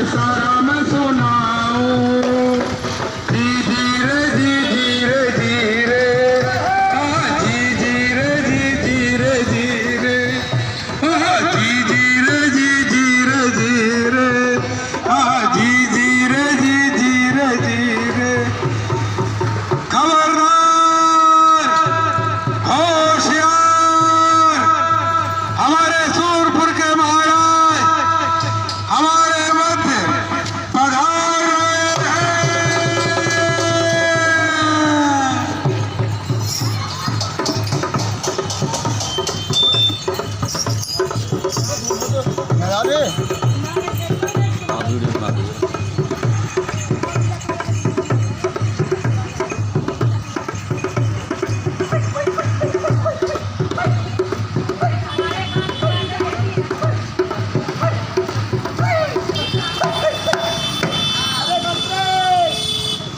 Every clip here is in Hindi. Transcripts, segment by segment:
सारा मैं सुनाऊं। जी जी रे जी जी रे जी रे, जी जी रे जी जी रे जी रे, जी जी रे जी जी रे जी रे, जी जी रे जी जी रे जी रे। खबरदार, होशियार, हमारे सूरपुर के महाराज हमारे मध्य पधार रहे हैं।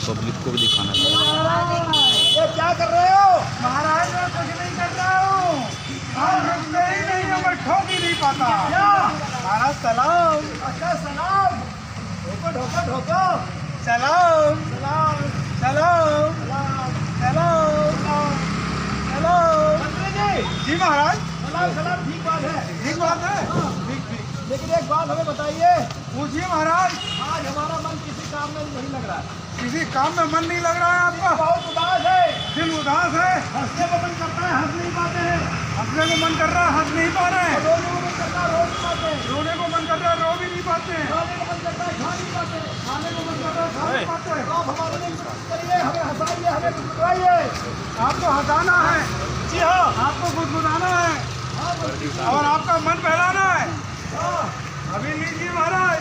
पब्लिक को भी दिखाना है। ये क्या कर रहे हो? महाराज मैं कुछ नहीं कर रहा हूँ। हम रुकते ही नहीं है, मैं ठोक ही नहीं पाता। महाराज सलाम। अच्छा सलाम। ढोको ढोको ढोको। सलाम सलाम सलाम सलाम सलाम। मंत्री जी। जी महाराज। सलाम सलाम, ठीक बात है। ठीक बात है। ठीक ठीक। लेकिन एक बात हमें बताइए। पूछिए महाराज। आज हमारा मन किसी काम में नहीं लग रहा है। किसी काम में मन नहीं लग रहा है आपका? बहुत उदास है। दिल उदास है। हंसने को मन करता है, हंस नहीं पाते हैं। हंसने को मन कर रहा है, हंस नहीं पा रहे हैं। रोने को मन कर रहा है, रो नहीं पाते। रोने को मन कर रहा है, रो भी नहीं पाते। खाने को मन कर रहा है, खा नहीं पाते। खाने को मन कर रहा है, खा नहीं पाते। आप हमारे लिए कुछ करिए, हमें हंसाइए, हमें गुदगुदाइए। आपको हंसाना है। जी हाँ, आपको गुदगुदाना है और आपका मन बहलाना है। अभी लीजिए महाराज,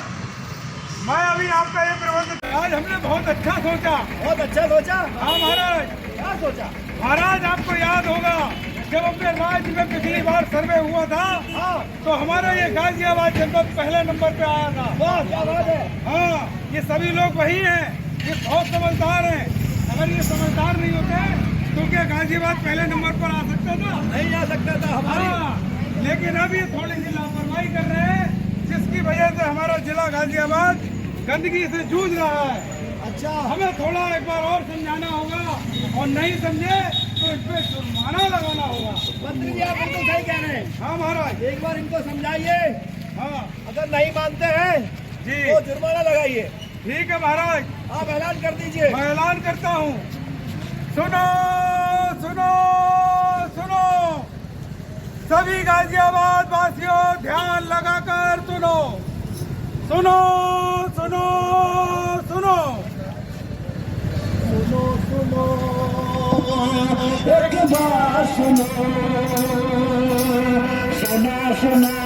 मैं अभी आपका ये प्रबंध। आज हमने बहुत अच्छा सोचा। बहुत अच्छा सोचा? हाँ महाराज। क्या सोचा? महाराज आपको याद होगा जब अपने राज्य में पिछली बार सर्वे हुआ था, हाँ, तो हमारा ये गाजियाबाद जनपद पहले नंबर पे आया था। वाह क्या बात है। हाँ, ये सभी लोग वही हैं, ये बहुत समझदार हैं। अगर ये समझदार नहीं होते तो क्या गाजियाबाद पहले नंबर पर आ सकता था? नहीं आ सकता था हमारी। हाँ, लेकिन अब ये थोड़ी सी लापरवाही कर रहे हैं, जिसकी वजह से हमारा जिला गाजियाबाद गंदगी से जूझ रहा है। अच्छा, हमें थोड़ा एक बार और समझाना होगा और नहीं समझे तो इस पे जुर्माना लगाना होगा। मंत्री जी आप बिल्कुल सही कह रहे हैं। हाँ महाराज, एक बार इनको समझाइए। हाँ, अगर नहीं मानते हैं जी तो जुर्माना लगाइए। ठीक है महाराज, आप ऐलान कर दीजिए। मैं ऐलान करता हूँ। सुनो सुनो सुनो, सभी गाजियाबाद वासियों ध्यान लगाकर सुनो। सुनो सुनो सुनो सुनो सुनो, एक बार सुनो, सुनो सुनो।